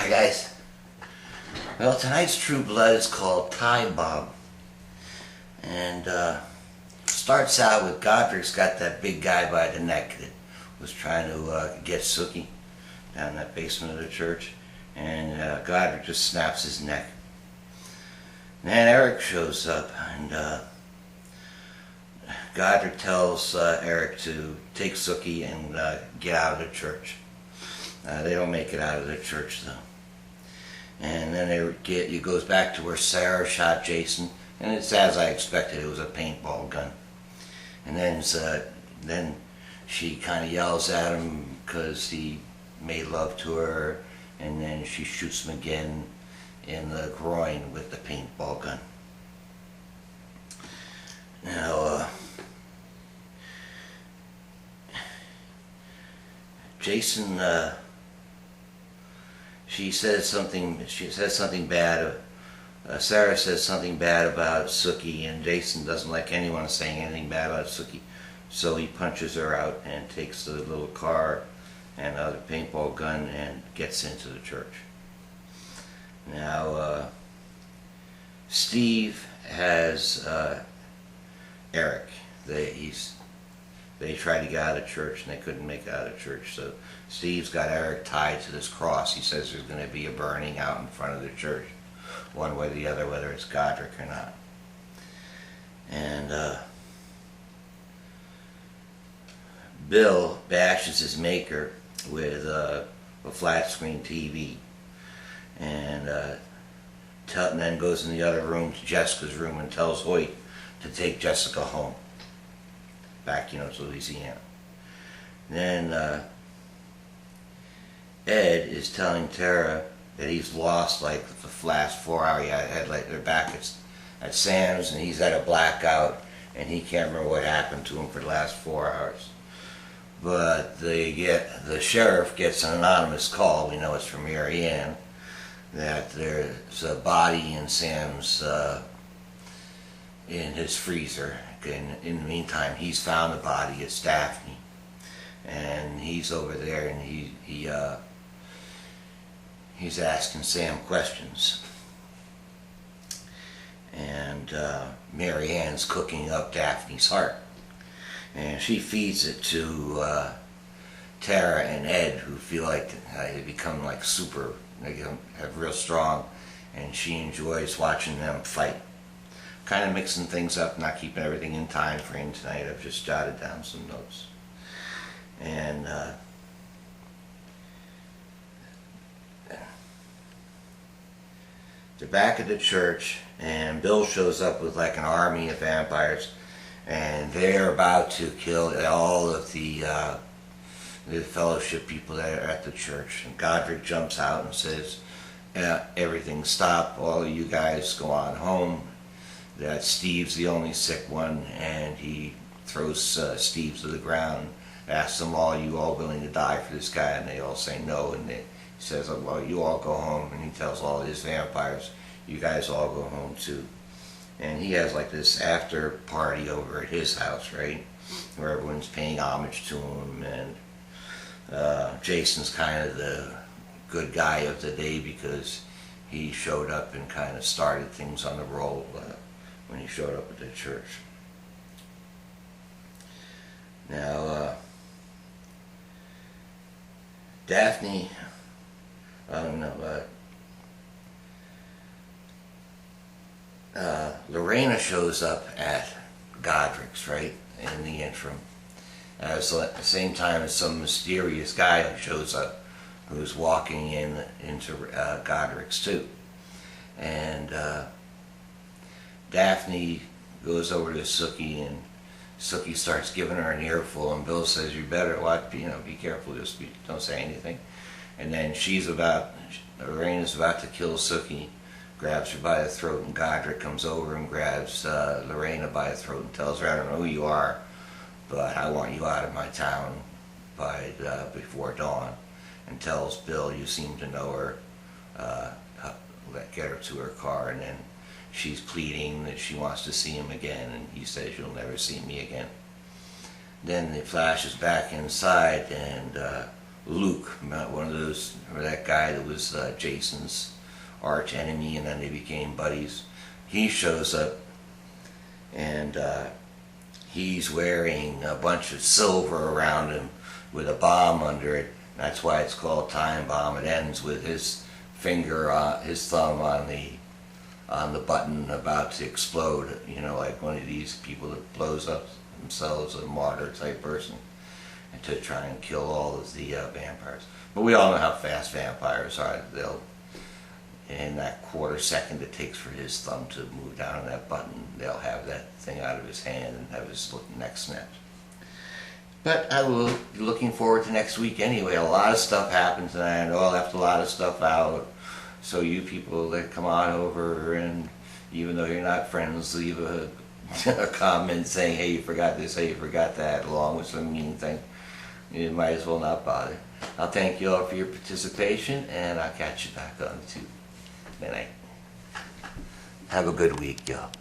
Hi guys. Well, tonight's True Blood is called Tie Bomb. And starts out with Godric's got that big guy by the neck that was trying to get Sookie down in that basement of the church. And Godric just snaps his neck. And then Eric shows up and Godric tells Eric to take Sookie and get out of the church. They don't make it out of the church though. And then it goes back to where Sarah shot Jason, and it's as I expected. It was a paintball gun. And then she kind of yells at him because he made love to her, and then she shoots him again in the groin with the paintball gun. Now, Jason, she says something bad. Sarah says something bad about Sookie, and Jason doesn't like anyone saying anything bad about Sookie. So he punches her out and takes the little car and the paintball gun and gets into the church. Now, Steve has Eric. They tried to get out of church and they couldn't make it out of church. So Steve's got Eric tied to this cross. He says there's going to be a burning out in front of the church, one way or the other, whether it's Godric or not. And Bill bashes his maker with a flat screen TV, and then goes in the other room to Jessica's room and tells Hoyt to take Jessica home, back to Louisiana. Then Ed is telling Tara that he's lost like the last 4 hours. They're back at Sam's and he's had a blackout and he can't remember what happened to him for the last 4 hours. But the sheriff gets an anonymous call, we know it's from Mary Ann, that there's a body in Sam's, in his freezer. In the meantime, he's found the body. It's Daphne, and he's over there, and he's asking Sam questions. And Mary Ann's cooking up Daphne's heart, and she feeds it to Tara and Ed, who feel like they become like they have real strong, and she enjoys watching them fight. Kind of mixing things up, not keeping everything in time frame tonight. I've just jotted down some notes. And they're back at the church, and Bill shows up with like an army of vampires, and they're about to kill all of the fellowship people that are at the church. And Godric jumps out and says, everything stop, all of you guys go on home. That Steve's the only sick one, and he throws Steve to the ground, asks them, are you all willing to die for this guy? And they all say no, and he says, well, you all go home. And he tells all his vampires, you guys all go home too. And he has like this after party over at his house, right, where everyone's paying homage to him, and Jason's kind of the good guy of the day because he showed up and kind of started things on the roll when he showed up at the church. Now, Daphne, Lorena shows up at Godric's, right, in the interim. So at the same time as some mysterious guy who shows up, who's walking into Godric's too. And Daphne goes over to Sookie, and Sookie starts giving her an earful, and Bill says, you better be careful, just don't say anything. And then Lorena's about to kill Sookie, grabs her by the throat, and Godric comes over and grabs Lorena by the throat and tells her, I don't know who you are, but I want you out of my town before dawn, and tells Bill, you seem to know her, get her to her car. And then she's pleading that she wants to see him again, and he says, you'll never see me again. Then it flashes back inside, and Luke, one of those, or that guy that was Jason's arch enemy, and then they became buddies. He shows up, and he's wearing a bunch of silver around him with a bomb under it. That's why it's called Time Bomb. It ends with his finger, his thumb on the button about to explode. You know, like one of these people that blows up themselves, a martyr type person, and to try and kill all of the vampires. But we all know how fast vampires are. They'll, in that quarter second it takes for his thumb to move down on that button, they'll have that thing out of his hand and have his neck snapped. But I will be looking forward to next week anyway. A lot of stuff happens, and I know I left a lot of stuff out. So you people that come on over, and even though you're not friends, leave a comment saying, hey, you forgot this, hey, you forgot that, along with some mean thing. You might as well not bother. I'll thank you all for your participation, and I'll catch you back on the tube. Good night. Have a good week, y'all.